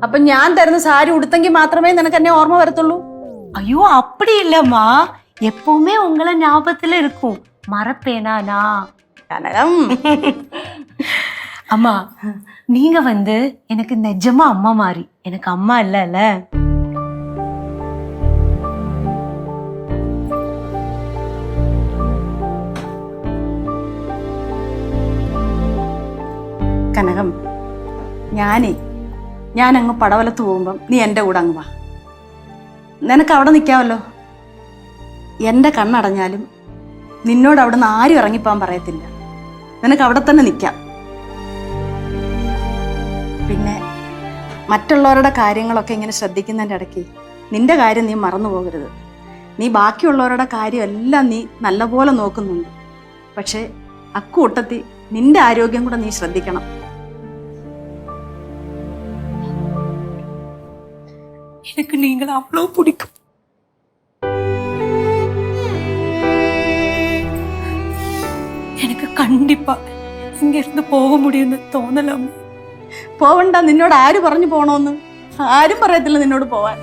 അപ്പൊ ഞാൻ തരുന്ന സാരി ഉടുത്തെങ്കിൽ മാത്രമേ നിനക്ക് എന്നെ ഓർമ്മ വരത്തുള്ളൂ? ஐயோ அப்படி இல்லம்மா, எப்பவுமே உங்களை ஞாபகத்துல இருக்கும். மறப்பேனா நான்? കനകം, அம்மா நீங்க எனக்கு நிஜமா அம்மா மாதிரி. எனக்கு அம்மா இல்ல. കനകം, ഞാൻ അങ്ങ് പടവലത്ത് പോകുമ്പം നീ എൻ്റെ കൂടെ അങ്ങ് വാ. നിനക്ക് അവിടെ നിൽക്കാമല്ലോ. എൻ്റെ കണ്ണടഞ്ഞാലും നിന്നോട് അവിടെ നിന്ന് ആരും ഇറങ്ങിപ്പോകാൻ പറയത്തില്ല. നിനക്ക് അവിടെ തന്നെ നിൽക്കാം. പിന്നെ മറ്റുള്ളവരുടെ കാര്യങ്ങളൊക്കെ ഇങ്ങനെ ശ്രദ്ധിക്കുന്നതിൻ്റെ ഇടയ്ക്ക് നിന്റെ കാര്യം നീ മറന്നു പോകരുത്. നീ ബാക്കിയുള്ളവരുടെ കാര്യമെല്ലാം നീ നല്ലപോലെ നോക്കുന്നുണ്ട്. പക്ഷേ അക്കൂട്ടത്തിൽ നിന്റെ ആരോഗ്യം കൂടെ നീ ശ്രദ്ധിക്കണം. எனக்கு நீங்கள் அவ்வளவு பிடிக்கும். எனக்கு கண்டிப்பா இங்க இருந்து போக முடியும்னு തോന്നലമ്മ. പോവണ്ട, നിന്നോട് ആര് പറഞ്ഞു പോണോന്ന്? ആരും പറയത്തില്ല നിന്നോട് പോവാൻ.